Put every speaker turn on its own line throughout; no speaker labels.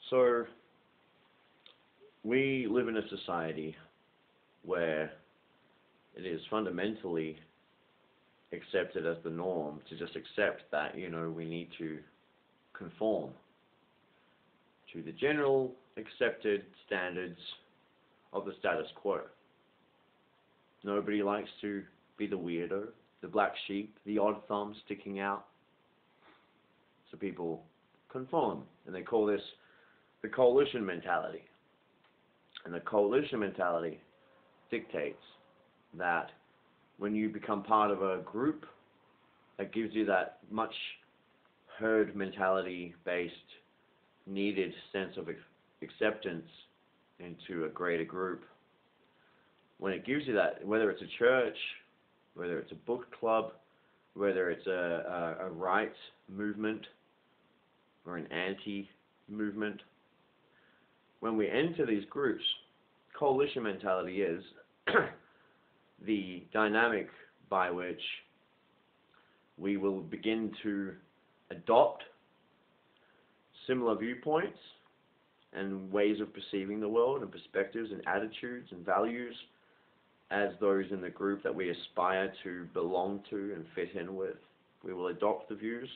So, we live in a society where it is fundamentally accepted as the norm to just accept that, we need to conform to the general accepted standards of the status quo. Nobody likes to be the weirdo, the black sheep, the odd thumb sticking out. So people conform, and they call this the coalition mentality. And the coalition mentality dictates that when you become part of a group, that gives you that much herd mentality based needed sense of acceptance into a greater group. When it gives you that, whether it's a church, whether it's a book club, whether it's a rights movement or an anti-movement, when we enter these groups, coalition mentality is the dynamic by which we will begin to adopt similar viewpoints and ways of perceiving the world and perspectives and attitudes and values as those in the group that we aspire to belong to and fit in with. We will adopt the views,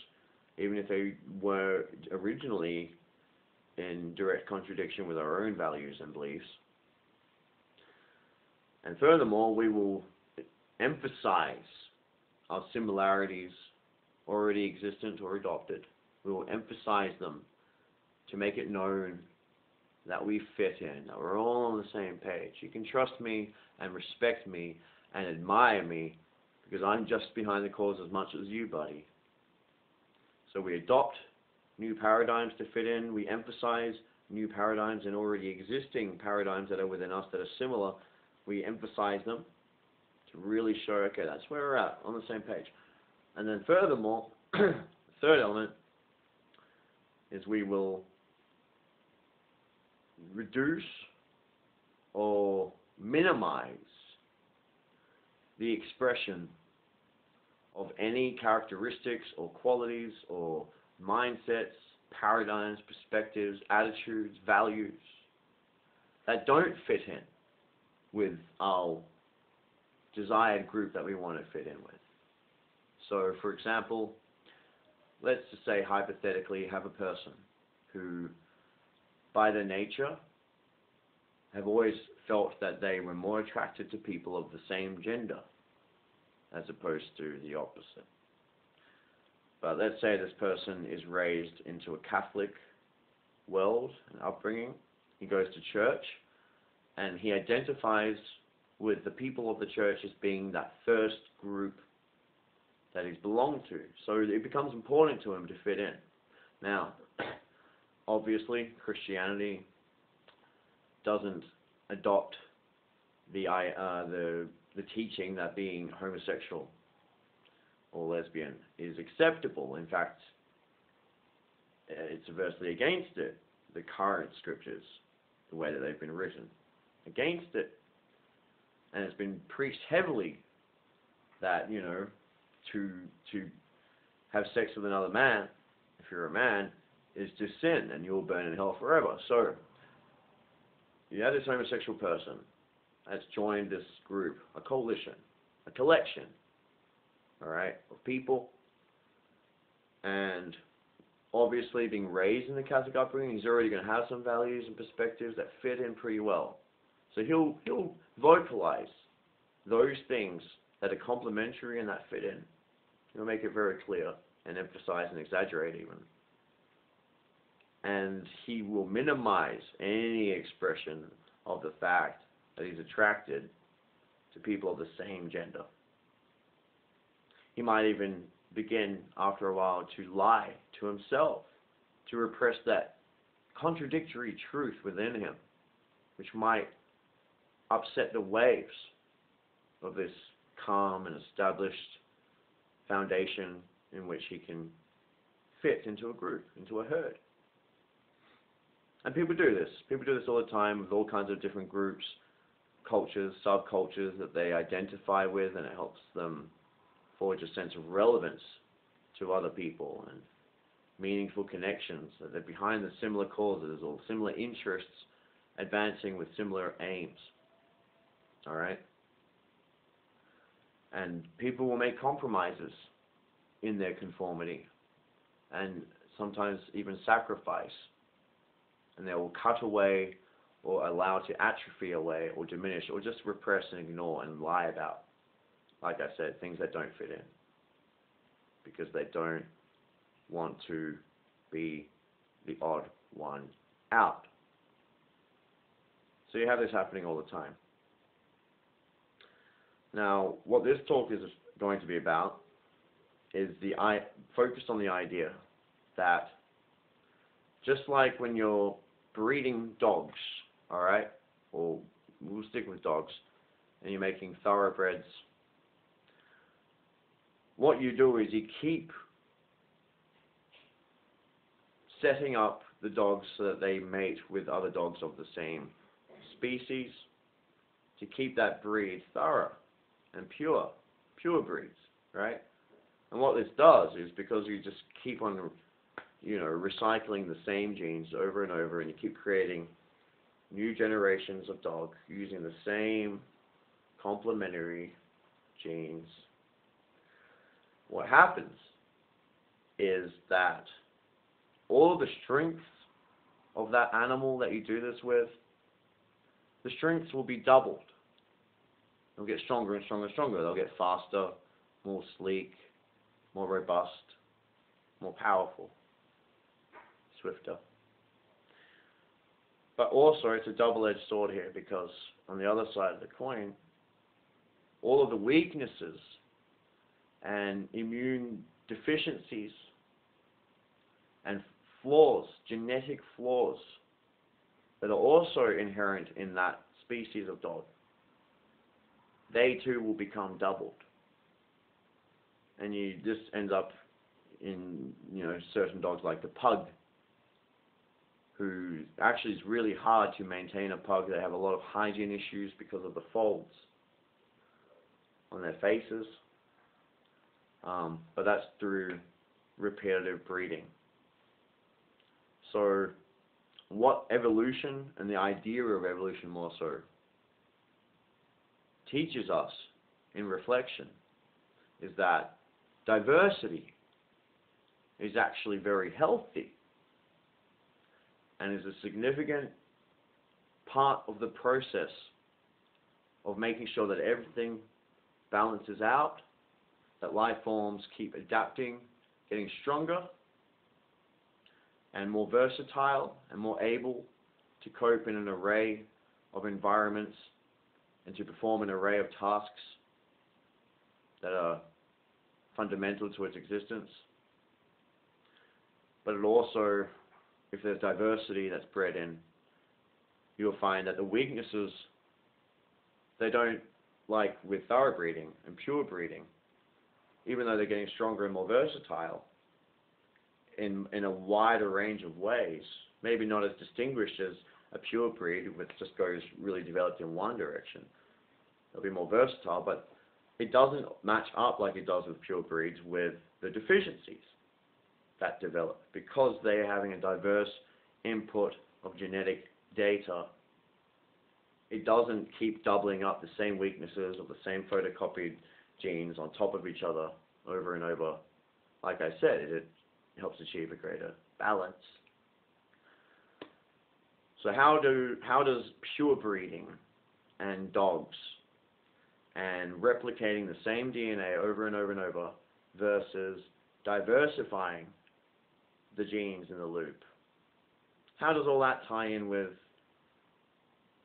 even if they were originally in direct contradiction with our own values and beliefs. And furthermore, we will emphasize our similarities already existent or adopted. We will emphasize them to make it known that we fit in, that we're all on the same page. You can trust me and respect me and admire me because I'm just behind the cause as much as you, buddy. So we adopt new paradigms to fit in. We emphasize new paradigms and already existing paradigms that are within us that are similar. We emphasize them to really show, okay, that's where we're at, on the same page. And then furthermore, the third element is we will reduce or minimize the expression of any characteristics or qualities or mindsets, paradigms, perspectives, attitudes, values that don't fit in with our desired group that we want to fit in with. So, for example, let's just say hypothetically you have a person who, by their nature, have always felt that they were more attracted to people of the same gender as opposed to the opposite. But let's say this person is raised into a Catholic world and upbringing. He goes to church and he identifies with the people of the church as being that first group that he's belonged to. So it becomes important to him to fit in. Now, obviously, Christianity doesn't adopt the teaching that being homosexual or lesbian is acceptable. In fact, it's aversely against it. The current scriptures, the way that they've been written, against it. And it's been preached heavily that, to have sex with another man, if you're a man, is to sin and you'll burn in hell forever. So, you have this homosexual person that's joined this group, a coalition, a collection, alright, of people, and obviously being raised in the Catholic upbringing, he's already going to have some values and perspectives that fit in pretty well. So he'll vocalize those things that are complementary and that fit in. He'll make it very clear and emphasize and exaggerate even. And he will minimize any expression of the fact that he's attracted to people of the same gender. He might even begin, after a while, to lie to himself, to repress that contradictory truth within him, which might upset the waves of this calm and established foundation in which he can fit into a group, into a herd. And people do this. People do this all the time with all kinds of different groups, cultures, subcultures that they identify with, and it helps them forge a sense of relevance to other people and meaningful connections, that they're behind the similar causes or similar interests, advancing with similar aims. All right? And people will make compromises in their conformity, and sometimes even sacrifice. And they will cut away or allow to atrophy away or diminish or just repress and ignore and lie about, like I said, things that don't fit in, because they don't want to be the odd one out. So you have this happening all the time. Now, what this talk is going to be about is focused on the idea that just like when you're breeding dogs, all right, or we'll stick with dogs, and you're making thoroughbreds, what you do is you keep setting up the dogs so that they mate with other dogs of the same species to keep that breed thorough and pure breeds, right? And what this does is, because you just keep on, recycling the same genes over and over, and you keep creating new generations of dog using the same complementary genes, what happens is that all of the strengths of that animal that you do this with, the strengths will be doubled. They'll get stronger and stronger and stronger. They'll get faster, more sleek, more robust, more powerful, swifter. But also, it's a double-edged sword here, because on the other side of the coin, all of the weaknesses and immune deficiencies and flaws, genetic flaws, that are also inherent in that species of dog, they too will become doubled. And you just end up in, certain dogs like the pug, who actually is really hard to maintain a pug. They have a lot of hygiene issues because of the folds on their faces. But that's through repetitive breeding. So what evolution, and the idea of evolution more so, teaches us in reflection is that diversity is actually very healthy and is a significant part of the process of making sure that everything balances out, that life forms keep adapting, getting stronger and more versatile and more able to cope in an array of environments and to perform an array of tasks that are fundamental to its existence. But it also, if there's diversity that's bred in, you'll find that the weaknesses, they don't, like with thoroughbreeding and pure breeding, even though they're getting stronger and more versatile in a wider range of ways, maybe not as distinguished as a pure breed, which just goes really developed in one direction. They'll be more versatile, but it doesn't match up like it does with pure breeds with the deficiencies that develop, because they're having a diverse input of genetic data. It doesn't keep doubling up the same weaknesses of the same photocopied genes on top of each other over and over. Like I said, it helps achieve a greater balance. So how does pure breeding and dogs and replicating the same DNA over and over and over versus diversifying the genes in the loop, how does all that tie in with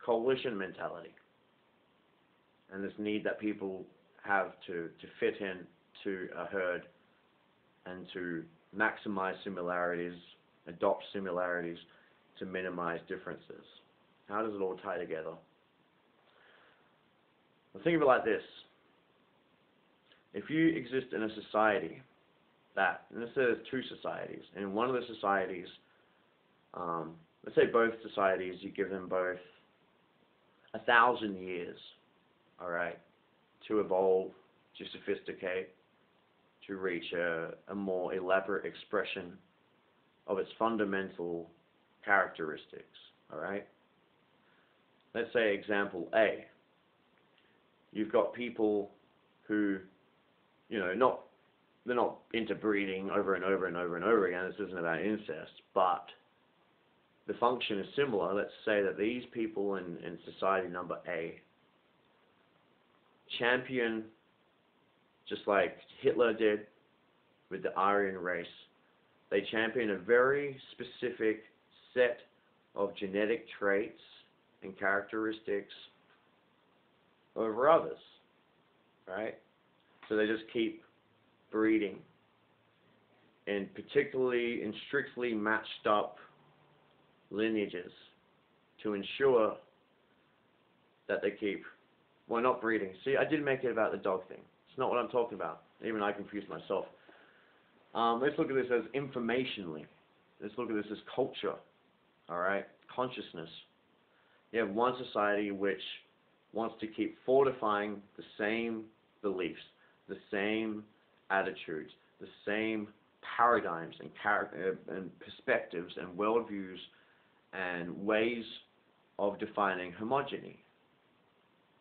coalition mentality and this need that people have to fit in to a herd and to maximize similarities, adopt similarities to minimize differences? How does it all tie together? Well, think of it like this. If you exist in a society that, and let's say there's two societies, and in one of the societies, let's say both societies, you give them both 1,000 years, all right, to evolve, to sophisticate, to reach a more elaborate expression of its fundamental characteristics. All right? Let's say example A. You've got people who, they're not interbreeding over and over and over and over again. This isn't about incest, but the function is similar. Let's say that these people in society number A champion, just like Hitler did with the Aryan race, they champion a very specific set of genetic traits and characteristics over others, right? So they just keep breeding in strictly matched up lineages to ensure that they keep, not breeding. See, I didn't make it about the dog thing. It's not what I'm talking about. Even I confused myself. Let's look at this as informationally. Let's look at this as culture, all right? Consciousness. You have one society which wants to keep fortifying the same beliefs, the same attitudes, the same paradigms and perspectives and worldviews and ways of defining homogeny,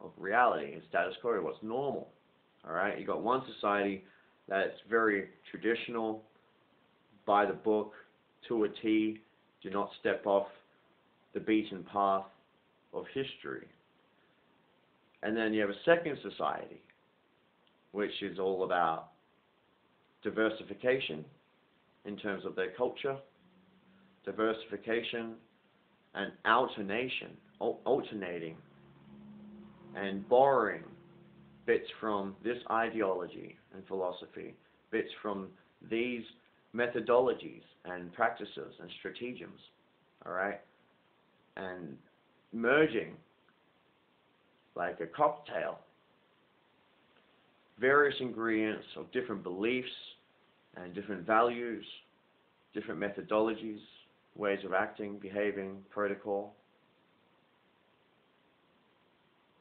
of reality and status quo, what's normal. All right, you got one society that's very traditional, by the book, to a T, do not step off the beaten path of history. And then you have a second society, which is all about diversification in terms of their culture, diversification and alternating and borrowing bits from this ideology and philosophy, bits from these methodologies and practices and stratagems, all right, and merging like a cocktail various ingredients of different beliefs and different values, different methodologies, ways of acting, behaving, protocol.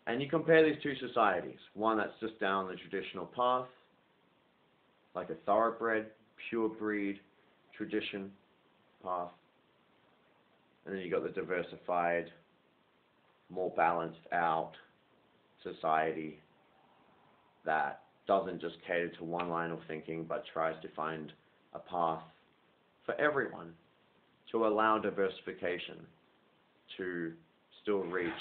And you compare these two societies, one that's just down the traditional path, like a thoroughbred, pure breed, tradition path, and then you got the diversified, more balanced out society that doesn't just cater to one line of thinking, but tries to find a path for everyone to allow diversification to still reach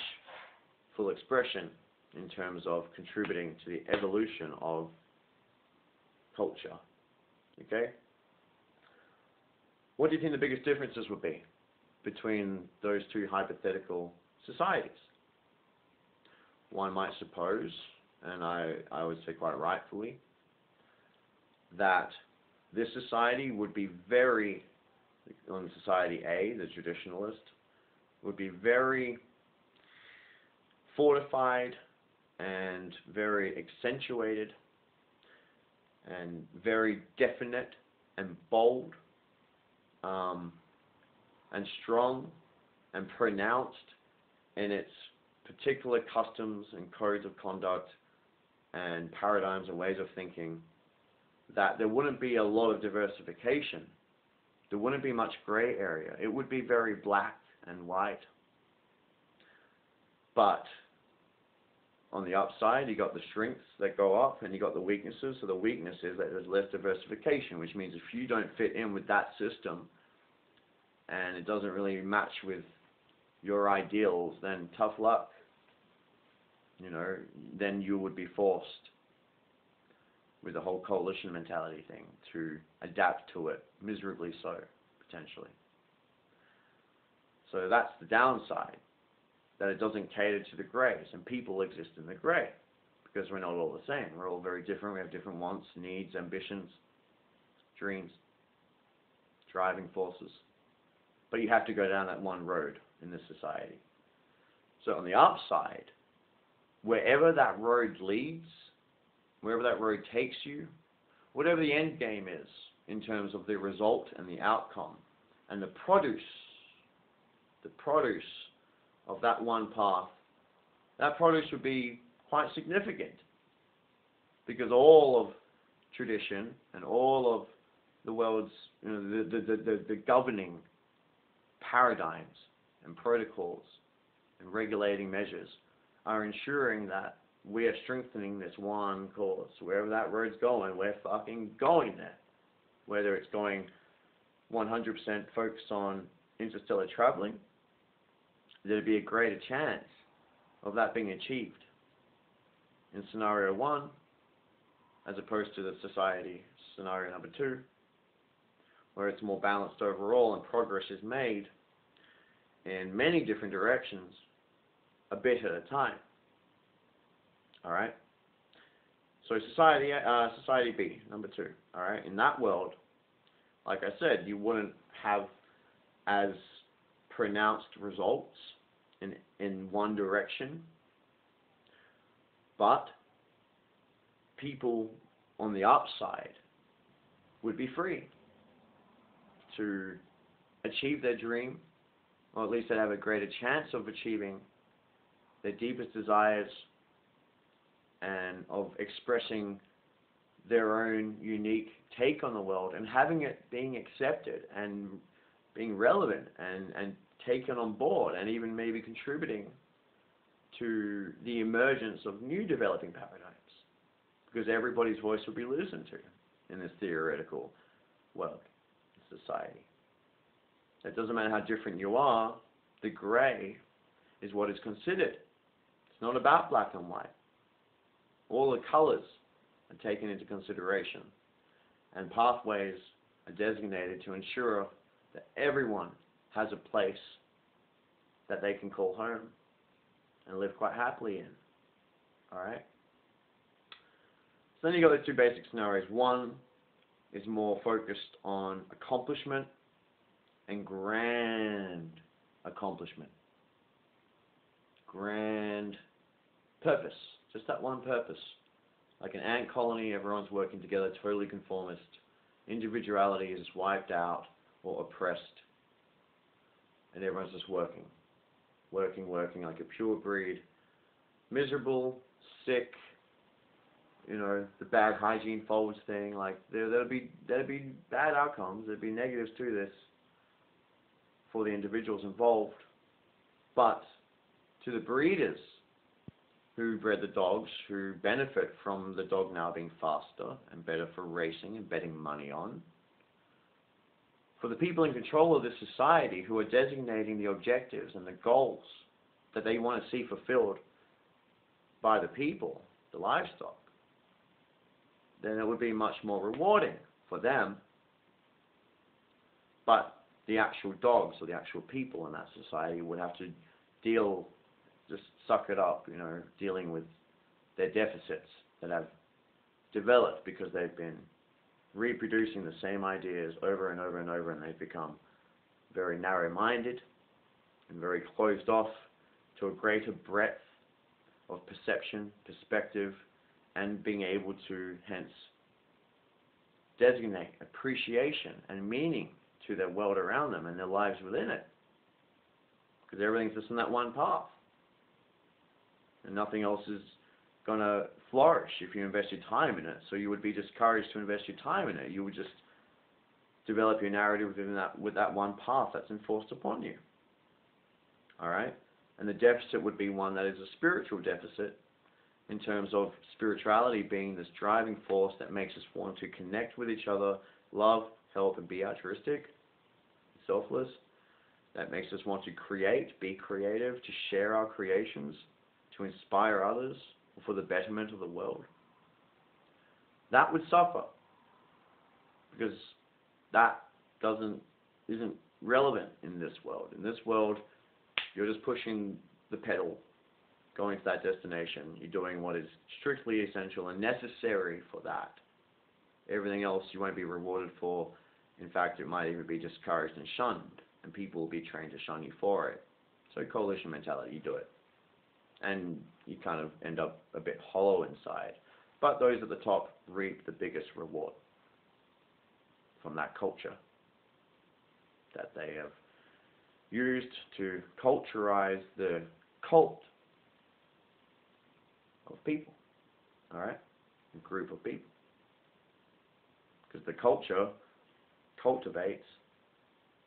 full expression in terms of contributing to the evolution of culture. Okay? What do you think the biggest differences would be between those two hypothetical societies? One might suppose, and I would say quite rightfully, that this society would be very, on society A, the traditionalist, would be very fortified and very accentuated and very definite and bold and strong and pronounced in its particular customs and codes of conduct and paradigms and ways of thinking, that there wouldn't be a lot of diversification. There wouldn't be much gray area. It would be very black and white. But on the upside, you got the strengths that go up and you got the weaknesses. So the weakness is that there's less diversification, which means if you don't fit in with that system and it doesn't really match with your ideals, then tough luck. Then you would be forced with the whole coalition mentality thing to adapt to it, miserably so, potentially. So that's the downside, that it doesn't cater to the grays, and people exist in the gray, because we're not all the same. We're all very different. We have different wants, needs, ambitions, dreams, driving forces. But you have to go down that one road in this society. So on the upside, wherever that road leads, wherever that road takes you, whatever the end game is in terms of the result and the outcome and the produce of that one path, that produce would be quite significant, because all of tradition and all of the world's, the governing paradigms and protocols and regulating measures are ensuring that we are strengthening this one cause. Wherever that road's going, we're fucking going there. Whether it's going 100% focused on interstellar traveling, there'd be a greater chance of that being achieved in scenario 1 as opposed to the society scenario number 2, where it's more balanced overall and progress is made in many different directions a bit at a time. Alright? So society B, number 2. Alright? In that world, like I said, you wouldn't have as pronounced results in one direction, but people on the upside would be free to achieve their dream, or at least they'd have a greater chance of achieving their deepest desires and of expressing their own unique take on the world and having it being accepted and being relevant and taken on board and even maybe contributing to the emergence of new developing paradigms, because everybody's voice will be listened to in this theoretical world, society. It doesn't matter how different you are, the grey is what is considered. It's not about black and white. All the colours are taken into consideration, and pathways are designated to ensure that everyone has a place that they can call home and live quite happily in. Alright? So then you got the two basic scenarios. One is more focused on accomplishment and grand accomplishment. Grand purpose. Just that one purpose. Like an ant colony, everyone's working together, totally conformist. Individuality is wiped out or oppressed. And everyone's just working. Working like a pure breed. Miserable, sick, the bad hygiene folds thing. Like there'll be bad outcomes, there'll be negatives to this for the individuals involved. But to the breeders who bred the dogs, who benefit from the dog now being faster and better for racing and betting money on, for the people in control of this society who are designating the objectives and the goals that they want to see fulfilled by the people, the livestock, then it would be much more rewarding for them. But the actual dogs or the actual people in that society would have to just suck it up, dealing with their deficits that have developed because they've been reproducing the same ideas over and over and over, and they've become very narrow-minded and very closed off to a greater breadth of perception, perspective, and being able to hence designate appreciation and meaning to their world around them and their lives within it, because everything's just in that one path. And nothing else is going to flourish if you invest your time in it. So you would be discouraged to invest your time in it. You would just develop your narrative with that one path that's enforced upon you. Alright? And the deficit would be one that is a spiritual deficit, in terms of spirituality being this driving force that makes us want to connect with each other, love, help, and be altruistic, selfless. That makes us want to create, be creative, to share our creations, to inspire others for the betterment of the world. That would suffer, because that isn't relevant in this world. In this world, you're just pushing the pedal, going to that destination. You're doing what is strictly essential and necessary for that. Everything else you won't be rewarded for. In fact, it might even be discouraged and shunned, and people will be trained to shun you for it. So coalition mentality, you do it. And you kind of end up a bit hollow inside. But those at the top reap the biggest reward from that culture that they have used to culturize the cult of people. Alright? A group of people. Because the culture cultivates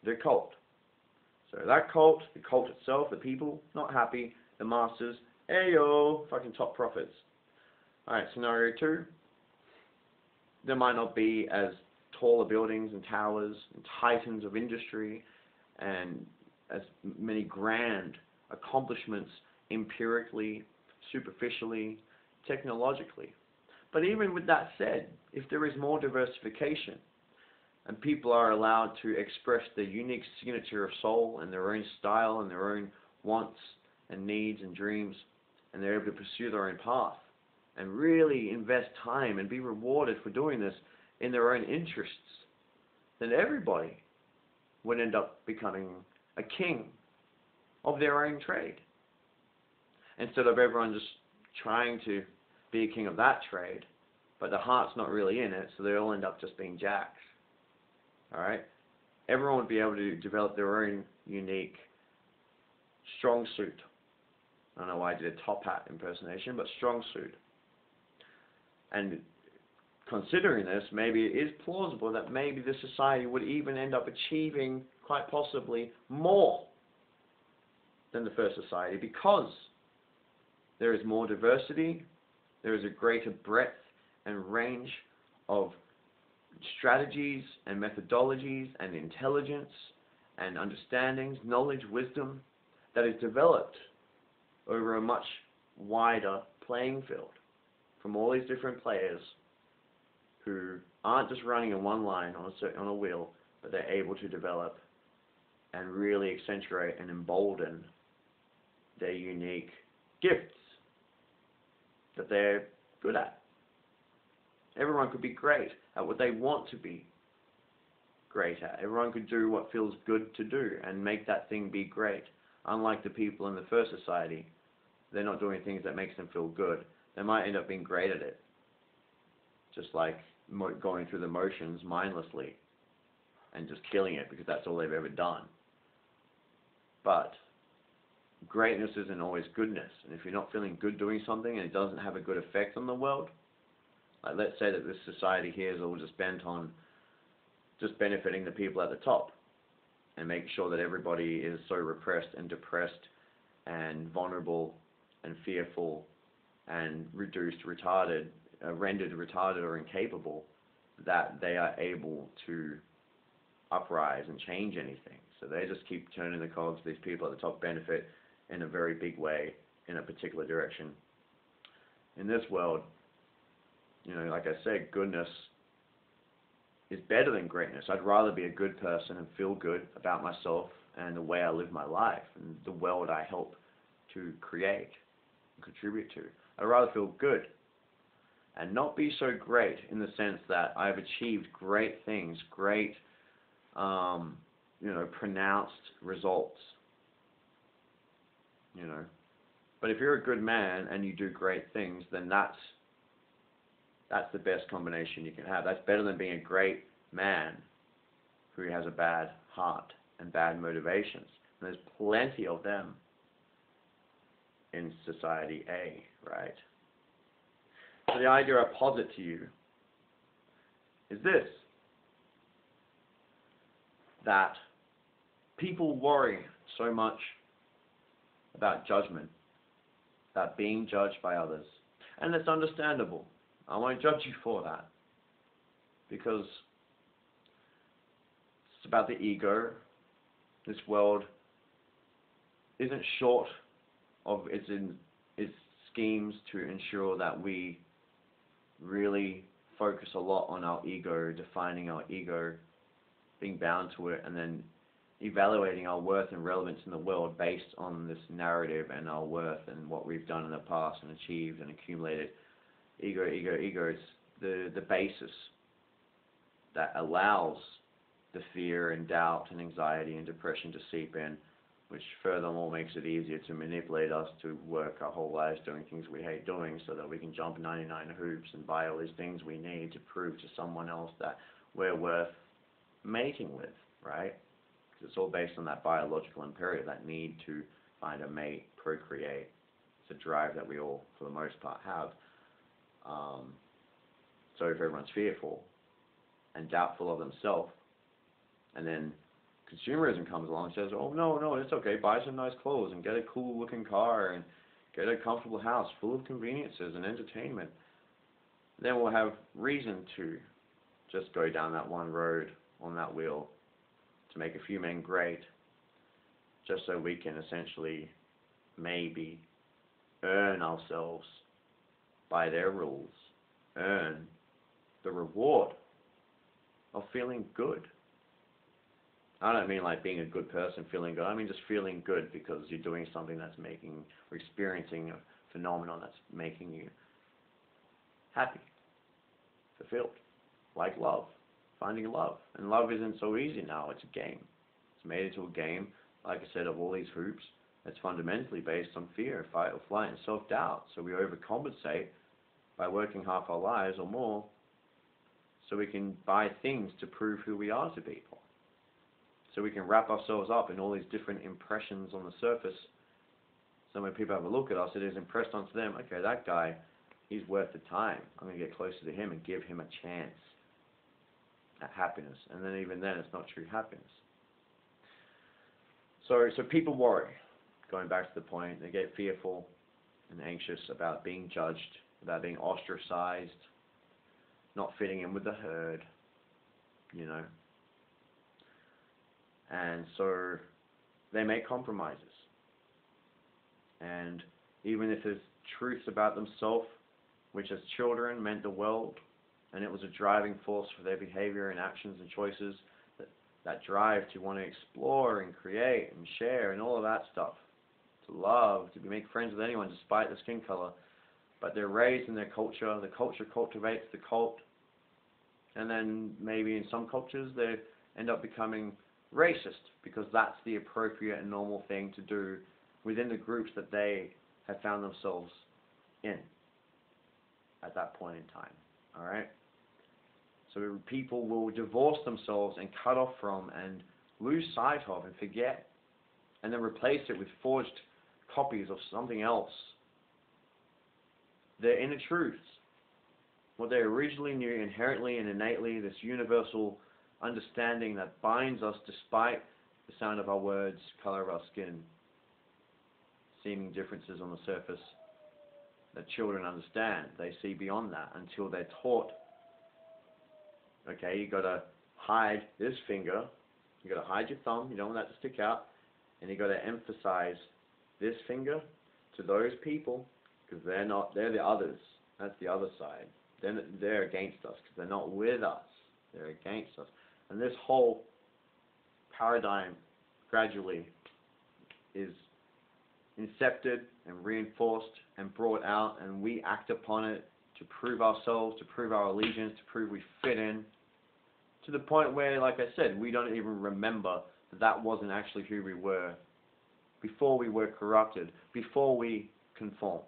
the cult. So that cult, the cult itself, the people not happy, the masters, ayo, fucking top profits. Alright, scenario 2. There might not be as taller buildings and towers and titans of industry and as many grand accomplishments empirically, superficially, technologically. But even with that said, if there is more diversification and people are allowed to express their unique signature of soul and their own style and their own wants and needs and dreams, and they're able to pursue their own path and really invest time and be rewarded for doing this in their own interests, then everybody would end up becoming a king of their own trade. Instead of everyone just trying to be a king of that trade, but the heart's not really in it, so they all end up just being jacks. Alright? Everyone would be able to develop their own unique strong suit. I don't know why I did a top hat impersonation, but strong suit. And considering this, maybe it is plausible that maybe the society would even end up achieving, quite possibly, more than the first society, because there is more diversity, there is a greater breadth and range of strategies and methodologies and intelligence and understandings, knowledge, wisdom that is developed over a much wider playing field from all these different players who aren't just running in one line on a wheel, but they're able to develop and really accentuate and embolden their unique gifts that they're good at. Everyone could be great at what they want to be great at. Everyone could do what feels good to do and make that thing be great. Unlike the people in the first society, they're not doing things that makes them feel good. They might end up being great at it, just like going through the motions mindlessly and just killing it because that's all they've ever done. But greatness isn't always goodness, and if you're not feeling good doing something and it doesn't have a good effect on the world, like let's say that this society here is all just bent on just benefiting the people at the top and making sure that everybody is so repressed and depressed and vulnerable and fearful and reduced, retarded, rendered retarded or incapable, that they are able to uprise and change anything. So they just keep turning the cogs. These people at the top benefit in a very big way in a particular direction. In this world, you know, like I said, goodness is better than greatness. I'd rather be a good person and feel good about myself and the way I live my life and the world I help to create and contribute to. I'd rather feel good and not be so great in the sense that I've achieved great things, great, pronounced results, But if you're a good man and you do great things, then that's the best combination you can have. That's better than being a great man who has a bad heart and bad motivations. And there's plenty of them in society A, right? So the idea I posit to you is this: that people worry so much about judgment, about being judged by others. And it's understandable. I won't judge you for that, because it's about the ego. This world isn't short of its schemes to ensure that we really focus a lot on our ego, defining our ego, being bound to it, and then evaluating our worth and relevance in the world based on this narrative and our worth and what we've done in the past and achieved and accumulated. Ego is the basis that allows the fear and doubt and anxiety and depression to seep in, which furthermore makes it easier to manipulate us to work our whole lives doing things we hate doing so that we can jump 99 hoops and buy all these things we need to prove to someone else that we're worth mating with, right? Because it's all based on that biological imperative, that need to find a mate, procreate. It's a drive that we all, for the most part, have. So if everyone's fearful and doubtful of themselves, And then consumerism comes along and says, oh, no, it's okay, buy some nice clothes and get a cool looking car and get a comfortable house full of conveniences and entertainment. Then we'll have reason to just go down that one road on that wheel to make a few men great, just so we can essentially maybe earn ourselves by their rules, earn the reward of feeling good. I don't mean like being a good person, feeling good. I mean just feeling good because you're doing something that's making, or experiencing a phenomenon that's making you happy, fulfilled, like love, finding love. And love isn't so easy now. It's a game. It's made into a game, like I said, of all these hoops. It's fundamentally based on fear, fight or flight, and self-doubt. So we overcompensate by working half our lives or more so we can buy things to prove who we are to people. So we can wrap ourselves up in all these different impressions on the surface. So when people have a look at us, it is impressed onto them, okay, that guy, he's worth the time. I'm going to get closer to him and give him a chance at happiness. And then even then, it's not true happiness. So people worry. Going back to the point, they get fearful and anxious about being judged, about being ostracized, not fitting in with the herd, you know. And so they make compromises. And even if there's truths about themselves, which as children meant the world, and it was a driving force for their behavior and actions and choices, that drive to want to explore and create and share and all of that stuff, to love, to make friends with anyone despite the skin color. But they're raised in their culture, the culture cultivates the cult, and then maybe in some cultures they end up becoming racist because that's the appropriate and normal thing to do within the groups that they have found themselves in at that point in time. Alright? So people will divorce themselves and cut off from and lose sight of and forget, and then replace it with forged copies of something else. Their inner truths, what they originally knew inherently and innately, this universal understanding that binds us despite the sound of our words, color of our skin, seeming differences on the surface that children understand. They see beyond that until they're taught, okay, you got to hide this finger, you got to hide your thumb, you don't want that to stick out, and you got to emphasize this finger to those people because they're the others. That's the other side. They're against us because they're not with us. They're against us. And this whole paradigm gradually is incepted and reinforced and brought out, and we act upon it to prove ourselves, to prove our allegiance, to prove we fit in, to the point where, like I said, we don't even remember that that wasn't actually who we were before we were corrupted, before we conformed.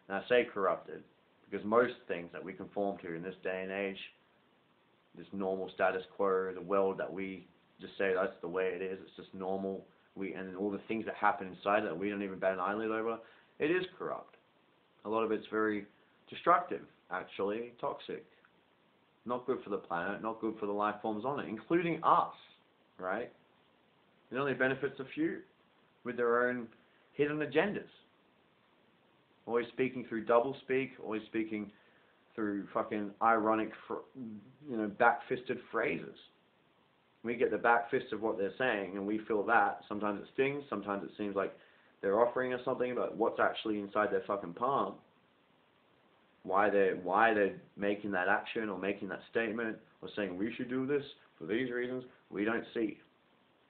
And I say corrupted because most things that we conform to in this day and age, this normal status quo, the world that we just say that's the way it is, it's just normal, and all the things that happen inside that we don't even bat an eyelid over, it is corrupt. A lot of it's very destructive, actually, toxic. Not good for the planet, not good for the life forms on it, including us, right? It only benefits a few with their own hidden agendas. Always speaking through doublespeak, always speaking through fucking ironic, back-fisted phrases. We get the back fist of what they're saying, and we feel that. Sometimes it stings, sometimes it seems like they're offering us something about what's actually inside their fucking palm. Why they're making that action or making that statement or saying we should do this for these reasons, we don't see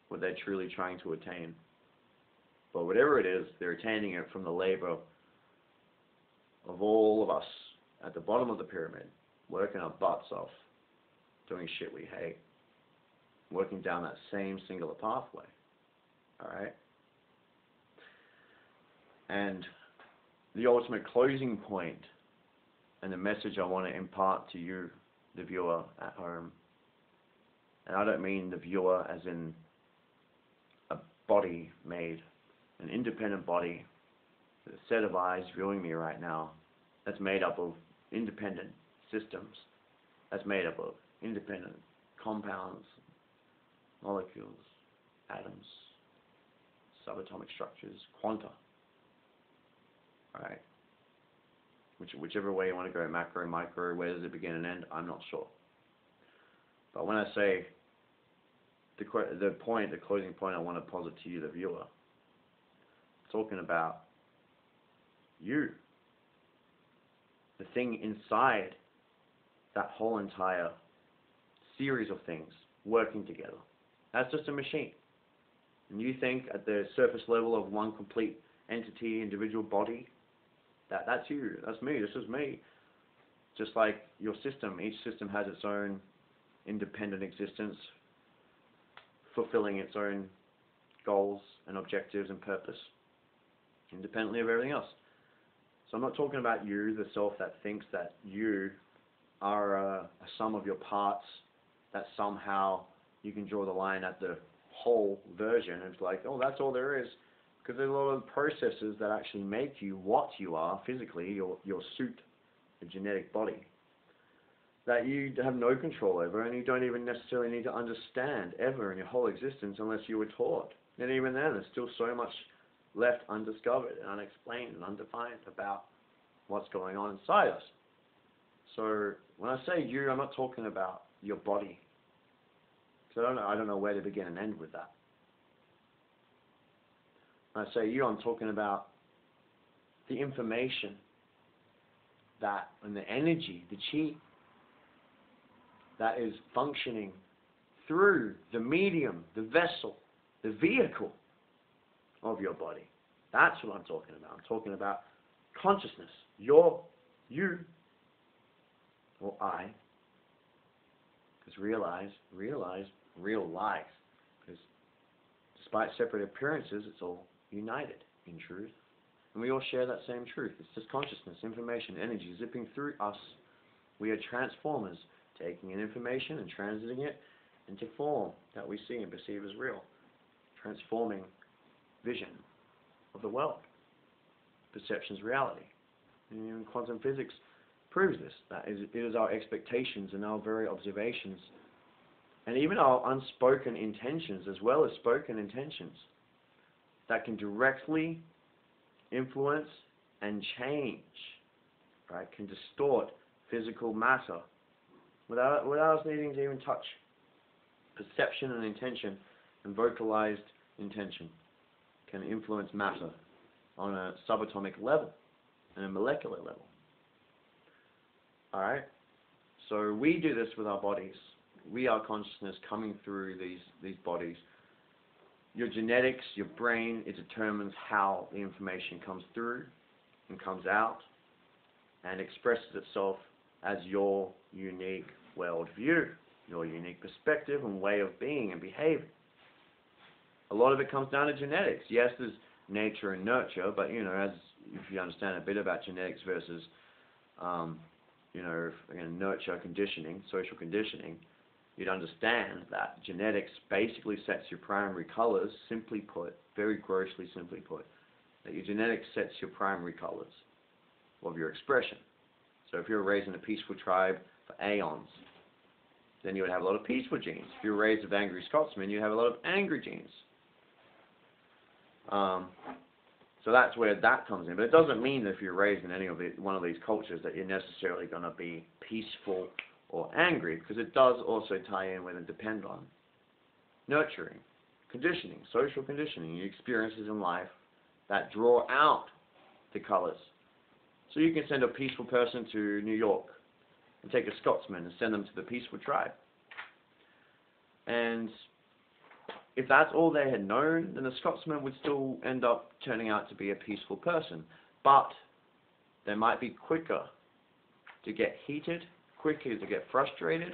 what they're truly trying to attain. But whatever it is, they're attaining it from the labor of all of us at the bottom of the pyramid, working our butts off, doing shit we hate, working down that same singular pathway. Alright? And the ultimate closing point and the message I want to impart to you, the viewer at home, and I don't mean the viewer as in a body made, an independent body, a set of eyes viewing me right now, that's made up of independent systems, that's made up of independent compounds, molecules, atoms, subatomic structures, quanta. Right? Whichever way you want to go, macro, micro, where does it begin and end? I'm not sure. But when I say the closing point I want to posit to you, the viewer, I'm talking about you, the thing inside that whole entire series of things working together. That's just a machine. And you think at the surface level of one complete entity, individual body, that's you, that's me, this is me. Just like your system, each system has its own independent existence, fulfilling its own goals and objectives and purpose, independently of everything else. So I'm not talking about you, the self that thinks that you are a sum of your parts, that somehow you can draw the line at the whole version. It's like, oh, that's all there is. Because there's a lot of processes that actually make you what you are physically, your suit, the genetic body, that you have no control over, and you don't even necessarily need to understand ever in your whole existence unless you were taught. And even then, there's still so much left undiscovered and unexplained and undefined about what's going on inside us. So when I say you, I'm not talking about your body. So I don't know where to begin and end with that. When I say you, I'm talking about the information that, and the energy, the chi, that is functioning through the medium, the vessel, the vehicle of your body. That's what I'm talking about. I'm talking about consciousness. You, or I, because realize, real life. Because despite separate appearances, it's all united in truth. And we all share that same truth. It's just consciousness, information, energy zipping through us. We are transformers, taking in information and transiting it into form that we see and perceive as real. Transforming vision of the world. Perception's reality. And quantum physics proves this. That is, it is our expectations and our very observations, and even our unspoken intentions as well as spoken intentions, that can directly influence and change, right? Can distort physical matter without us needing to even touch. Perception and intention and vocalized intention can influence matter on a subatomic level and a molecular level. Alright? So we do this with our bodies. We are consciousness coming through these bodies. Your genetics, your brain, it determines how the information comes through and comes out and expresses itself as your unique worldview, your unique perspective and way of being and behaving. A lot of it comes down to genetics. Yes, there's nature and nurture, but if you understand a bit about genetics versus nurture conditioning, social conditioning, you'd understand that genetics basically sets your primary colors, simply put, very grossly simply put, that your genetics sets your primary colors of your expression. So if you're raised in a peaceful tribe for aeons, then you would have a lot of peaceful genes. If you're raised with angry Scotsmen, you have a lot of angry genes. So that's where that comes in. But it doesn't mean that if you're raised in one of these cultures that you're necessarily going to be peaceful or angry, because it does also tie in with and depend on nurturing, conditioning, social conditioning, your experiences in life that draw out the colors. So you can send a peaceful person to New York and take a Scotsman and send them to the peaceful tribe. And if that's all they had known, then the Scotsman would still end up turning out to be a peaceful person. But they might be quicker to get heated, quicker to get frustrated.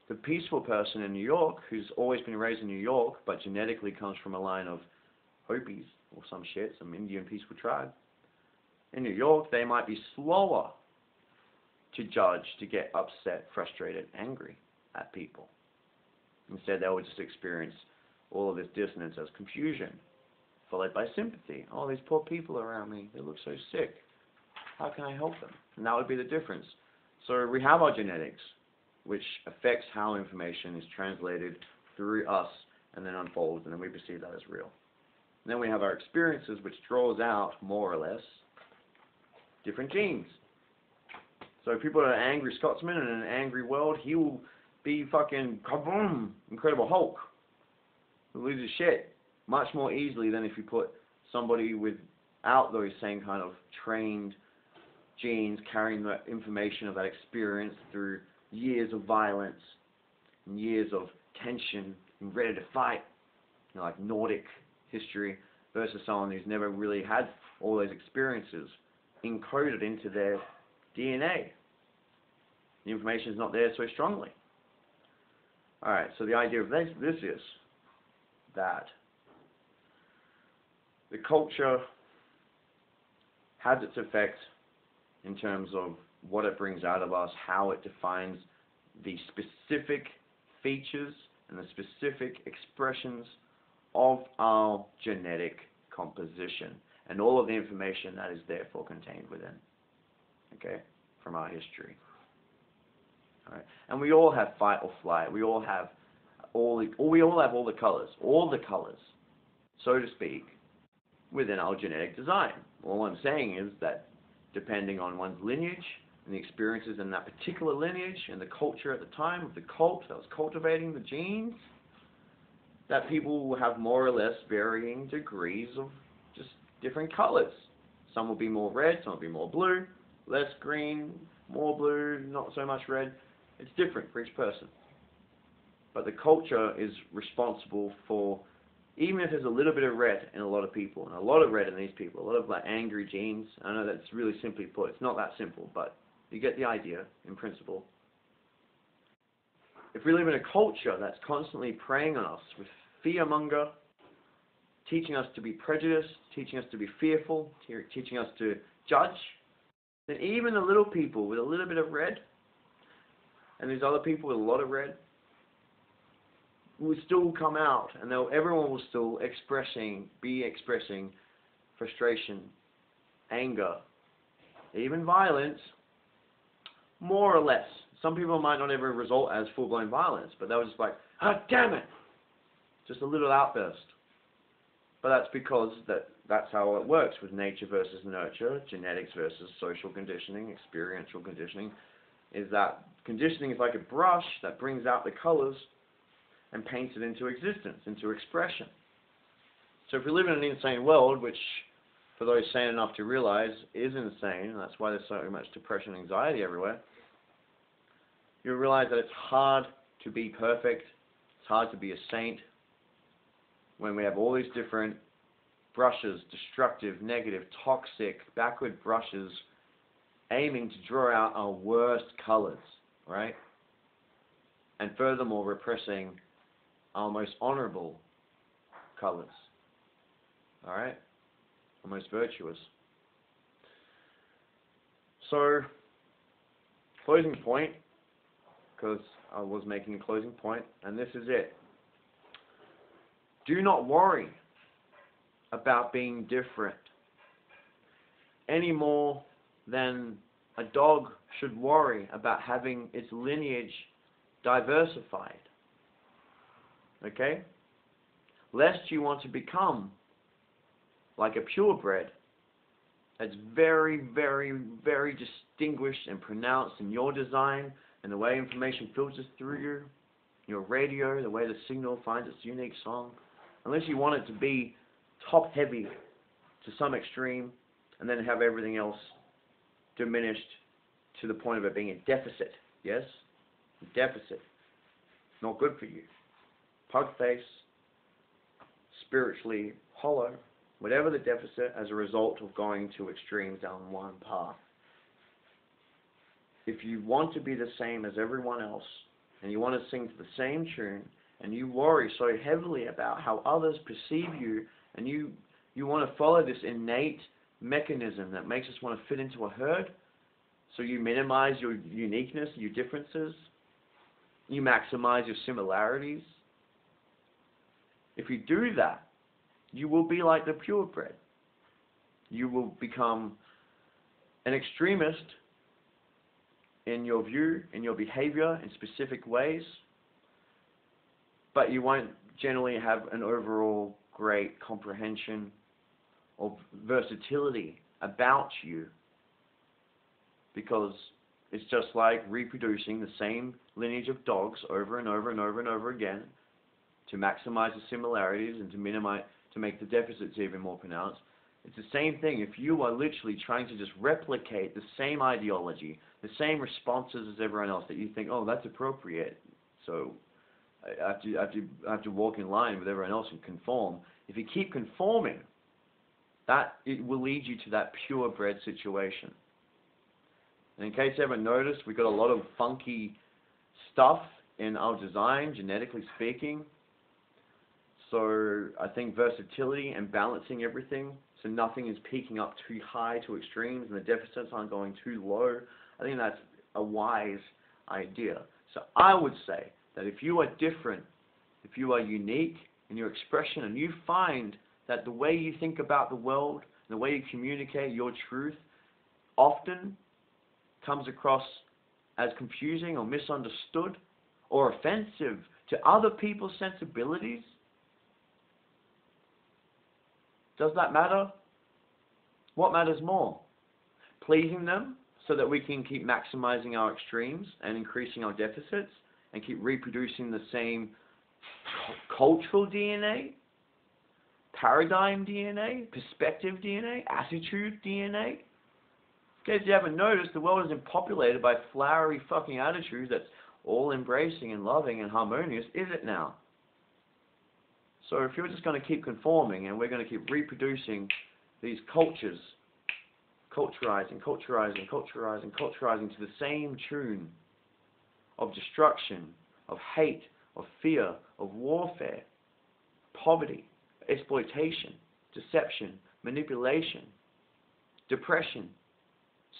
The peaceful person in New York, who's always been raised in New York, but genetically comes from a line of Hopis or some Indian peaceful tribe. In New York, they might be slower to judge, to get upset, frustrated, angry at people. Instead, they would just experience all of this dissonance as confusion, followed by sympathy. Oh, these poor people around me, they look so sick. How can I help them? And that would be the difference. So we have our genetics, which affects how information is translated through us and then unfolds, and then we perceive that as real. And then we have our experiences, which draws out, more or less, different genes. So if people are an angry Scotsman in an angry world, he will be fucking kaboom, Incredible Hulk. He'll lose his shit much more easily than if you put somebody without those same kind of trained genes carrying the information of that experience through years of violence and years of tension and ready to fight, you know, like Nordic history, versus someone who's never really had all those experiences encoded into their DNA. The information is not there so strongly. Alright, so the idea of this is that the culture has its effect in terms of what it brings out of us, how it defines the specific features and the specific expressions of our genetic composition and all of the information that is therefore contained within, okay, from our history. All right. And we all have fight or flight. We all have all the colors, so to speak, within our genetic design. All I'm saying is that depending on one's lineage and the experiences in that particular lineage and the culture at the time of the cult that was cultivating the genes, that people will have more or less varying degrees of just different colors. Some will be more red, some will be more blue, less green, more blue, not so much red. It's different for each person. But the culture is responsible for, even if there's a little bit of red in a lot of people, and a lot of red in these people, a lot of like angry genes. I know that's really simply put. It's not that simple, but you get the idea in principle. If we live in a culture that's constantly preying on us with fearmonger, teaching us to be prejudiced, teaching us to be fearful, teaching us to judge, then even the little people with a little bit of red, and these other people with a lot of red, will still come out, and everyone will still be expressing frustration, anger, even violence, more or less. Some people might not ever result as full-blown violence, but they were just like, ah, damn it, just a little outburst. But that's because that's how it works with nature versus nurture, genetics versus social conditioning, experiential conditioning, is that conditioning is like a brush that brings out the colors and paints it into existence, into expression. So if we live in an insane world, which for those sane enough to realize is insane, and that's why there's so much depression and anxiety everywhere, you'll realize that it's hard to be perfect, it's hard to be a saint, when we have all these different brushes, destructive, negative, toxic, backward brushes, aiming to draw out our worst colors, right? And furthermore, repressing our most honorable colors, all right? Our most virtuous. So, closing point, because I was making a closing point, and this is it. Do not worry about being different any more than a dog should worry about having its lineage diversified. Okay? Lest you want to become like a purebred that's very, very, very distinguished and pronounced in your design and the way information filters through you, your radio, the way the signal finds its unique song. Unless you want it to be top-heavy to some extreme and then have everything else diminished to the point of it being a deficit. Yes? A deficit. Not good for you. Pug face, spiritually hollow, whatever the deficit as a result of going to extremes down one path. If you want to be the same as everyone else, and you want to sing to the same tune, and you worry so heavily about how others perceive you, and you want to follow this innate mechanism that makes us want to fit into a herd, so you minimize your uniqueness, your differences, you maximize your similarities. If you do that, you will be like the purebred. You will become an extremist in your view, in your behavior, in specific ways, but you won't generally have an overall great comprehension of versatility about you, because it's just like reproducing the same lineage of dogs over and over and over and over again to maximize the similarities and to make the deficits even more pronounced. It's the same thing. If you are literally trying to just replicate the same ideology, the same responses as everyone else, that you think, oh, that's appropriate, so I have to walk in line with everyone else and conform. If you keep conforming, that it will lead you to that purebred situation. And in case you haven't noticed, we've got a lot of funky stuff in our design, genetically speaking. So I think versatility and balancing everything, so nothing is peaking up too high to extremes and the deficits aren't going too low, I think that's a wise idea. So I would say that if you are different, if you are unique in your expression, and you find that the way you think about the world, the way you communicate your truth, often comes across as confusing or misunderstood or offensive to other people's sensibilities, does that matter? What matters more? Pleasing them so that we can keep maximizing our extremes and increasing our deficits and keep reproducing the same cultural DNA, paradigm DNA, perspective DNA, attitude DNA? In case you haven't noticed, the world isn't populated by flowery fucking attitudes that's all embracing and loving and harmonious, is it now? So if you're just going to keep conforming and we're going to keep reproducing these cultures, culturizing to the same tune of destruction, of hate, of fear, of warfare, poverty, exploitation, deception, manipulation, depression,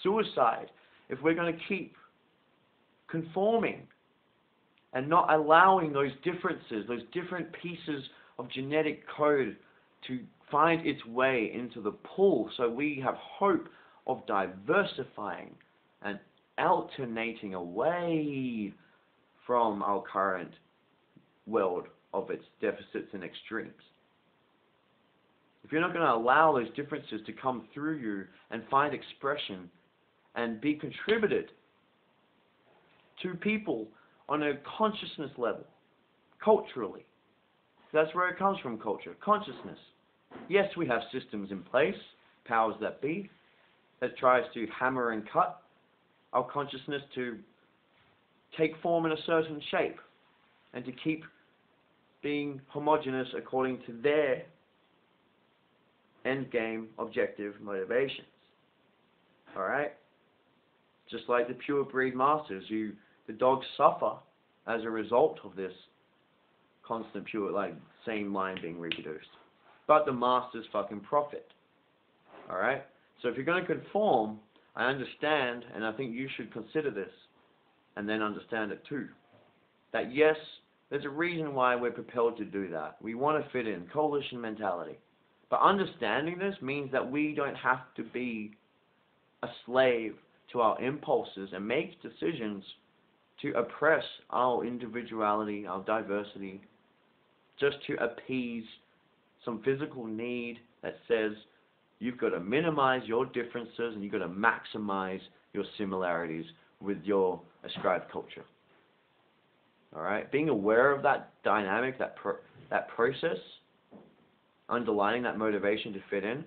suicide, if we're going to keep conforming and not allowing those differences, those different pieces of genetic code to find its way into the pool, so we have hope of diversifying and alternating away from our current world of its deficits and extremes. If you're not going to allow those differences to come through you and find expression and be contributed to people on a consciousness level, culturally, that's where it comes from, culture, consciousness. Yes, we have systems in place, powers that be, that tries to hammer and cut our consciousness to take form in a certain shape and to keep being homogeneous according to their end game objective motivations. Alright? Just like the pure breed masters, the dogs suffer as a result of this constant pure, like, same line being reproduced. But the masters fucking profit. Alright? So if you're going to conform, I understand, and I think you should consider this, and then understand it too. That yes, there's a reason why we're propelled to do that. We want to fit in, coalition mentality. But understanding this means that we don't have to be a slave to our impulses and make decisions to oppress our individuality, our diversity, just to appease some physical need that says you've got to minimize your differences and you've got to maximize your similarities with your ascribed culture. Alright? Being aware of that dynamic, that process, underlining that motivation to fit in,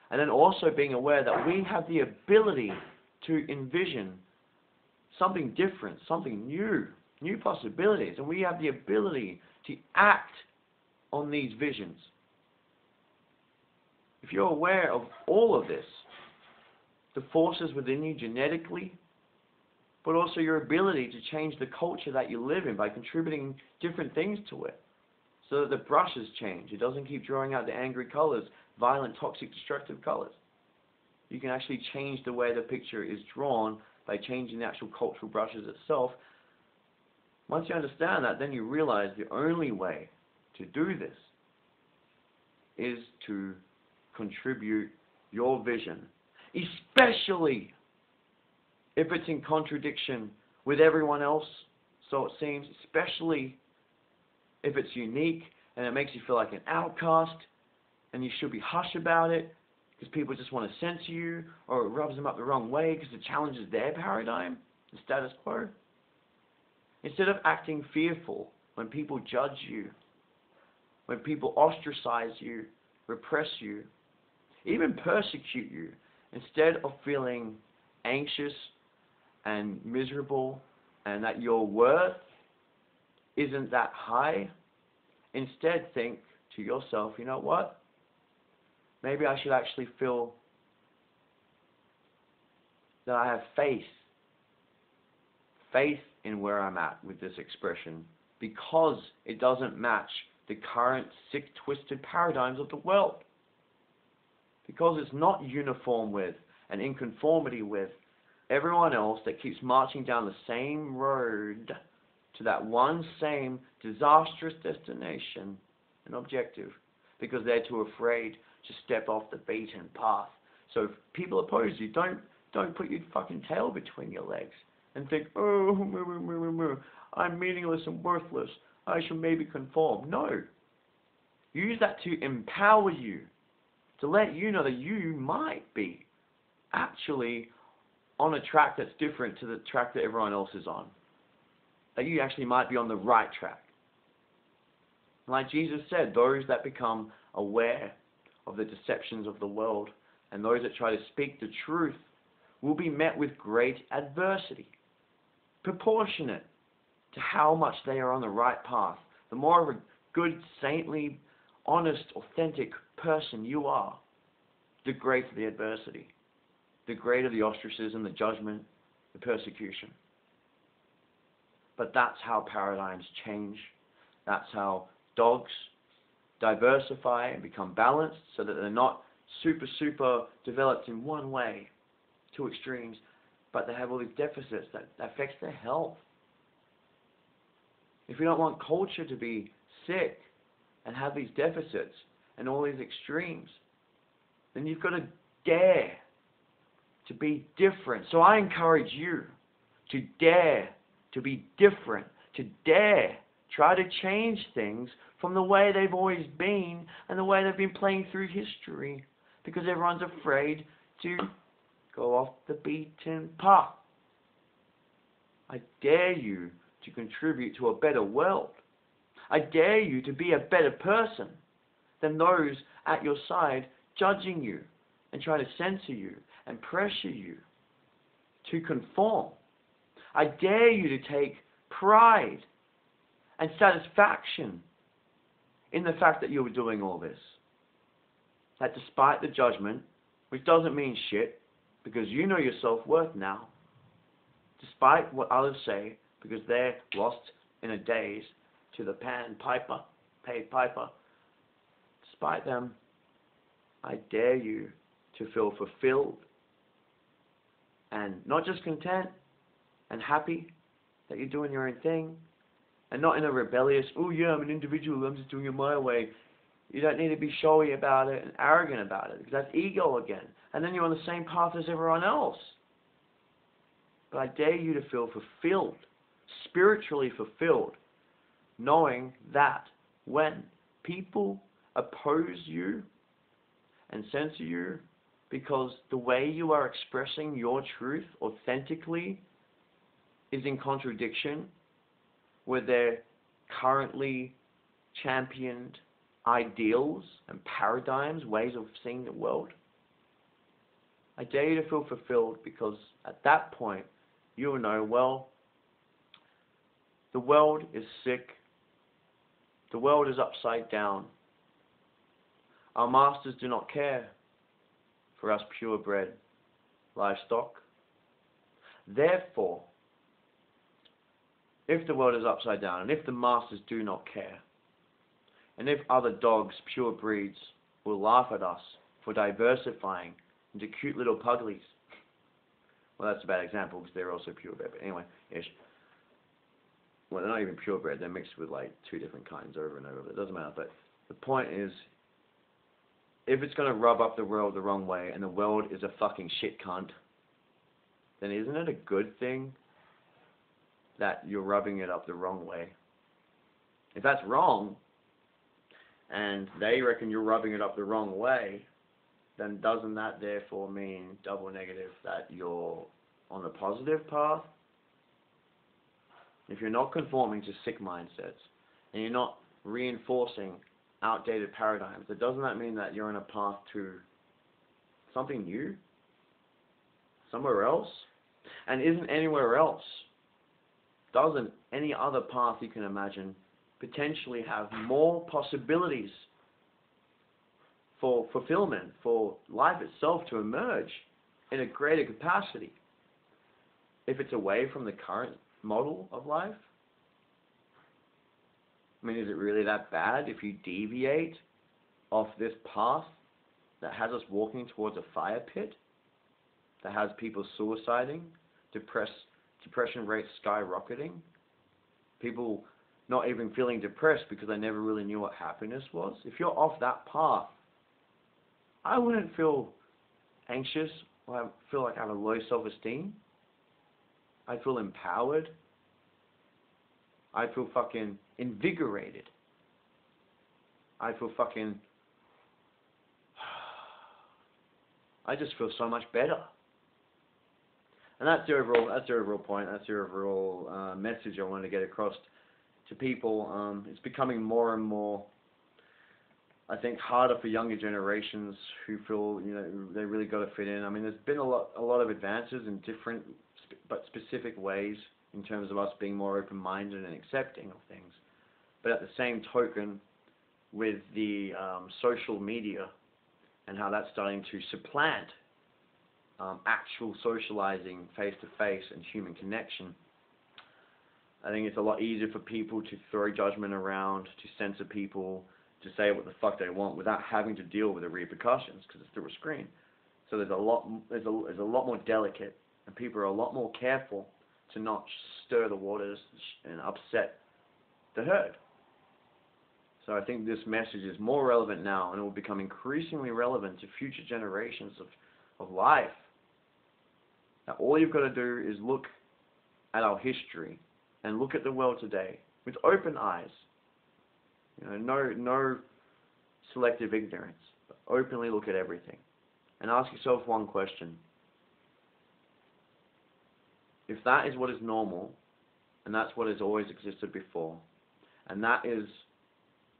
and then also being aware that we have the ability to envision something different, something new, new possibilities, and we have the ability to act on these visions. If you're aware of all of this, the forces within you genetically, but also your ability to change the culture that you live in by contributing different things to it, so that the brushes change. It doesn't keep drawing out the angry colors, violent, toxic, destructive colors. You can actually change the way the picture is drawn by changing the actual cultural brushes itself. Once you understand that, then you realize the only way to do this is to contribute your vision, especially if it's in contradiction with everyone else, so it seems, especially if it's unique and it makes you feel like an outcast and you should be hush about it because people just want to censor you, or it rubs them up the wrong way because it challenges their paradigm, the status quo. Instead of acting fearful when people judge you, when people ostracize you, repress you, even persecute you, instead of feeling anxious and miserable and that your worth isn't that high, instead think to yourself, you know what? Maybe I should actually feel that I have faith in where I'm at with this expression, because it doesn't match the current sick, twisted paradigms of the world. Because it's not uniform with and in conformity with everyone else that keeps marching down the same road to that one same disastrous destination and objective, because they're too afraid to step off the beaten path. So if people oppose you, don't put your fucking tail between your legs and think, oh, I'm meaningless and worthless, I should maybe conform. No. Use that to empower you, to let you know that you might be actually on a track that's different to the track that everyone else is on. That you actually might be on the right track. Like Jesus said, those that become aware of the deceptions of the world and those that try to speak the truth will be met with great adversity, proportionate to how much they are on the right path. The more of a good, saintly, honest, authentic person you are, the greater the adversity, the greater the ostracism, the judgment, the persecution. But that's how paradigms change. That's how dogs diversify and become balanced, so that they're not super developed in one way, two extremes, but they have all these deficits that affects their health. If you don't want culture to be sick and have these deficits and all these extremes, then you've got to dare to be different. So I encourage you to dare to be different, to dare try to change things from the way they've always been and the way they've been playing through history, because everyone's afraid to go off the beaten path. I dare you to contribute to a better world. I dare you to be a better person than those at your side judging you and trying to censor you and pressure you to conform. I dare you to take pride and satisfaction in the fact that you were doing all this. That despite the judgment, which doesn't mean shit, because you know your self-worth now, despite what others say, because they're lost in a daze to the paid piper, despite them, I dare you to feel fulfilled and not just content and happy that you're doing your own thing, and not in a rebellious, oh yeah, I'm an individual, I'm just doing it my way. You don't need to be showy about it and arrogant about it, because that's ego again. And then you're on the same path as everyone else. But I dare you to feel fulfilled, spiritually fulfilled, knowing that when people oppose you and censor you because the way you are expressing your truth authentically is in contradiction with their currently championed ideals and paradigms, ways of seeing the world, I dare you to feel fulfilled, because at that point you will know, well, the world is sick, the world is upside down. Our masters do not care for us purebred livestock. Therefore, if the world is upside down, and if the masters do not care, and if other dogs, pure breeds, will laugh at us for diversifying into cute little puglies, well, that's a bad example because they're also purebred, but anyway, ish. Well, they're not even purebred, they're mixed with like two different kinds over and over, but it doesn't matter. But the point is, if it's going to rub up the world the wrong way, and the world is a fucking shit cunt, then isn't it a good thing that you're rubbing it up the wrong way? If that's wrong, and they reckon you're rubbing it up the wrong way, then doesn't that therefore mean double negative that you're on a positive path? If you're not conforming to sick mindsets, and you're not reinforcing outdated paradigms, then doesn't that mean that you're on a path to something new? Somewhere else? And isn't anywhere else, doesn't any other path you can imagine potentially have more possibilities for fulfillment, for life itself to emerge in a greater capacity, if it's away from the current model of life? I mean, is it really that bad if you deviate off this path that has us walking towards a fire pit, that has people suiciding, depression rates skyrocketing, people not even feeling depressed because they never really knew what happiness was? If you're off that path, I wouldn't feel anxious or I feel like I have a low self-esteem. I feel empowered. I feel fucking invigorated. I feel fucking... I just feel so much better. And that's the overall point. That's the overall message I want to get across to people. It's becoming more and more, I think, harder for younger generations who feel, you know, they really got to fit in. I mean, there's been a lot of advances in different but specific ways in terms of us being more open-minded and accepting of things. But at the same token, with the social media and how that's starting to supplant actual socializing face-to-face and human connection, I think it's a lot easier for people to throw judgment around, to censor people, to say what the fuck they want without having to deal with the repercussions because it's through a screen. So there's a lot more delicate, and people are a lot more careful to not stir the waters and upset the herd. So I think this message is more relevant now, and it will become increasingly relevant to future generations of life. Now, all you've got to do is look at our history and look at the world today with open eyes. You know, no selective ignorance, but openly look at everything and ask yourself one question. If that is what is normal, and that's what has always existed before, and that is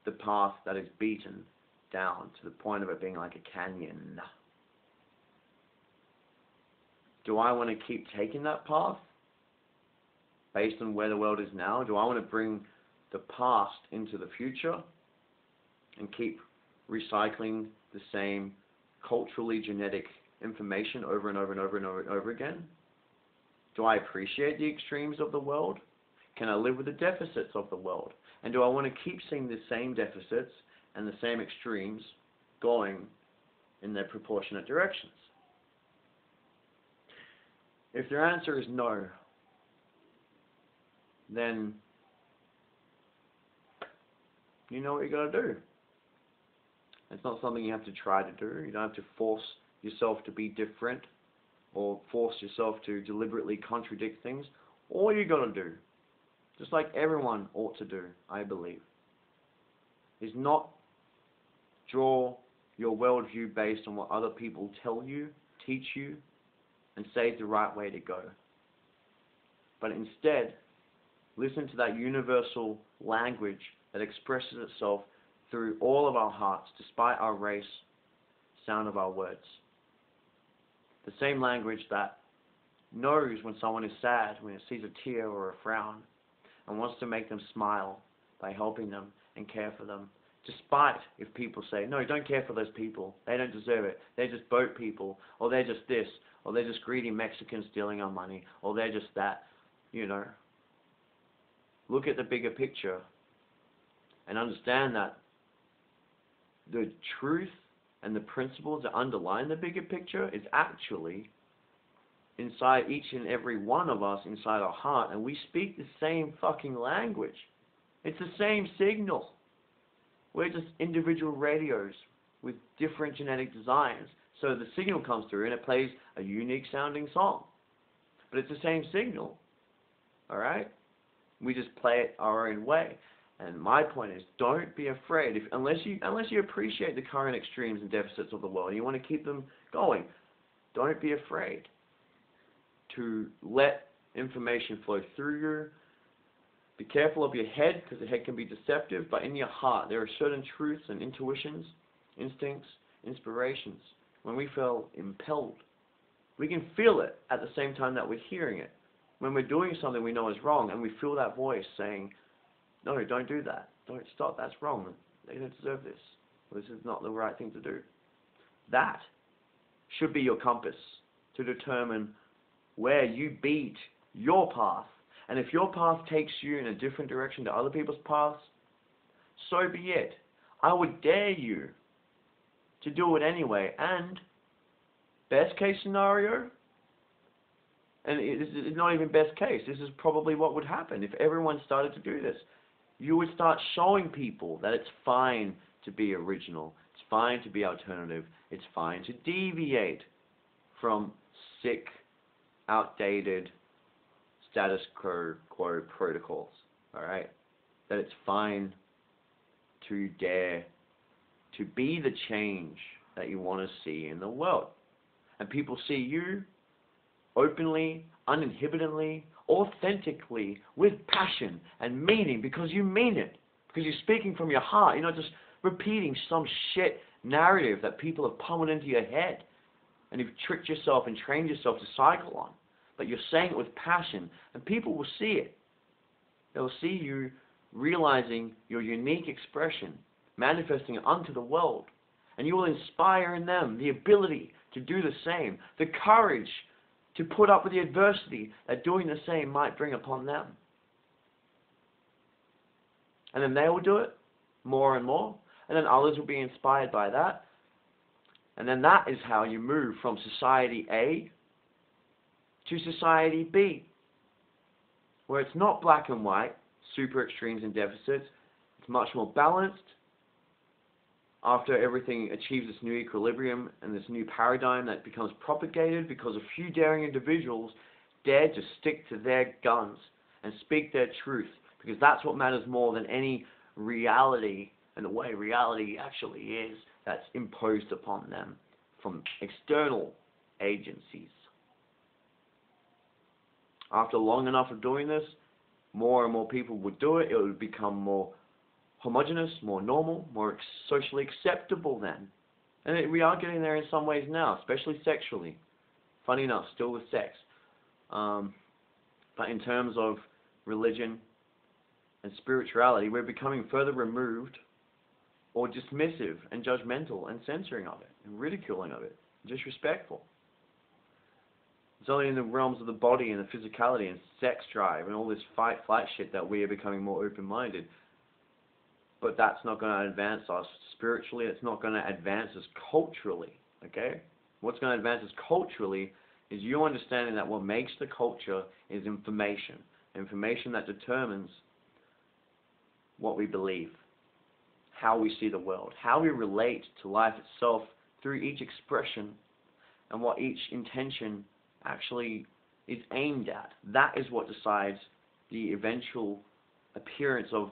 the path that is beaten down to the point of it being like a canyon, do I want to keep taking that path based on where the world is now? Do I want to bring the past into the future and keep recycling the same culturally genetic information over and over and over and over and over again? Do I appreciate the extremes of the world? Can I live with the deficits of the world? And do I want to keep seeing the same deficits and the same extremes going in their proportionate directions? If their answer is no, then you know what you got to do. It's not something you have to try to do. You don't have to force yourself to be different or force yourself to deliberately contradict things. All you got to do, just like everyone ought to do, I believe, is not draw your worldview based on what other people tell you, teach you, and say is the right way to go. But instead, listen to that universal language that expresses itself through all of our hearts, despite our race, sound of our words. The same language that knows when someone is sad, when it sees a tear or a frown, and wants to make them smile by helping them and care for them, despite if people say, no, don't care for those people, they don't deserve it, they're just boat people, or they're just this, or they're just greedy Mexicans stealing our money, or they're just that, you know. Look at the bigger picture and understand that the truth and the principles that underline the bigger picture is actually inside each and every one of us, inside our heart, and we speak the same fucking language. It's the same signal. We're just individual radios with different genetic designs. So the signal comes through and it plays a unique sounding song. But it's the same signal. Alright? We just play it our own way. And my point is, don't be afraid. Unless you appreciate the current extremes and deficits of the world, and you want to keep them going, don't be afraid to let information flow through you. Be careful of your head, because the head can be deceptive, but in your heart there are certain truths and intuitions, instincts, inspirations. When we feel impelled, we can feel it at the same time that we're hearing it. When we're doing something we know is wrong, and we feel that voice saying, no, don't do that. Don't stop. That's wrong. They don't deserve this. This is not the right thing to do. That should be your compass to determine where you beat your path. And if your path takes you in a different direction to other people's paths, so be it. I would dare you to do it anyway. And best case scenario, and this is not even best case, this is probably what would happen if everyone started to do this. You would start showing people that it's fine to be original, it's fine to be alternative, it's fine to deviate from sick, outdated status quo protocols, alright? That it's fine to dare to be the change that you want to see in the world. And people see you openly, uninhibitedly, authentically, with passion and meaning, because you mean it. Because you're speaking from your heart. You're not just repeating some shit narrative that people have pummeled into your head and you've tricked yourself and trained yourself to cycle on. But you're saying it with passion, and people will see it. They'll see you realizing your unique expression, manifesting it unto the world. And you will inspire in them the ability to do the same, the courage to put up with the adversity that doing the same might bring upon them. And then they will do it more and more, and then others will be inspired by that. And then that is how you move from society A to society B, where it's not black and white, super extremes and deficits. It's much more balanced. After everything achieves this new equilibrium and this new paradigm that becomes propagated because a few daring individuals dare to stick to their guns and speak their truth, because that's what matters more than any reality and the way reality actually is that's imposed upon them from external agencies. After long enough of doing this, more and more people would do it. It would become more homogeneous, more normal, more socially acceptable then. And we are getting there in some ways now, especially sexually. Funny enough, still with sex. But in terms of religion and spirituality, we're becoming further removed or dismissive and judgmental and censoring of it and ridiculing of it, disrespectful. It's only in the realms of the body and the physicality and sex drive and all this fight-flight shit that we are becoming more open-minded. But that's not going to advance us spiritually. It's not going to advance us culturally. Okay? What's going to advance us culturally is you understanding that what makes the culture is information. Information that determines what we believe, how we see the world, how we relate to life itself through each expression, and what each intention actually is aimed at. That is what decides the eventual appearance of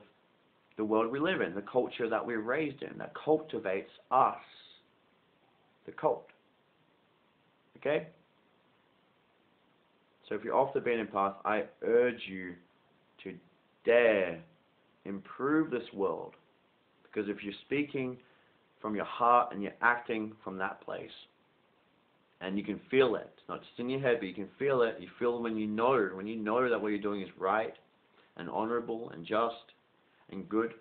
the world we live in, the culture that we're raised in, that cultivates us, the cult. Okay? So if you're off the beaten path, I urge you to dare improve this world. Because if you're speaking from your heart and you're acting from that place, and you can feel it, it's not just in your head, but you can feel it. You feel it when you know that what you're doing is right and honorable and just and good.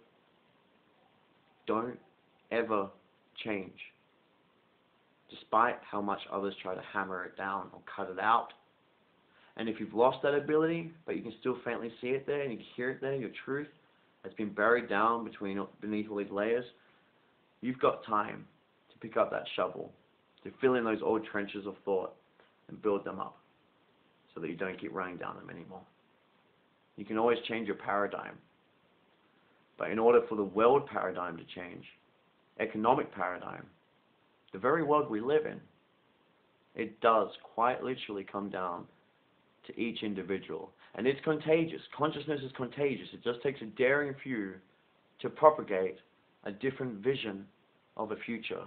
Don't ever change, despite how much others try to hammer it down or cut it out. And if you've lost that ability, but you can still faintly see it there and you can hear it there, your truth has been buried down beneath all these layers, you've got time to pick up that shovel, to fill in those old trenches of thought and build them up so that you don't keep running down them anymore. You can always change your paradigm. But in order for the world paradigm to change, economic paradigm, the very world we live in, it does quite literally come down to each individual. And it's contagious. Consciousness is contagious. It just takes a daring few
to propagate a different vision of a future.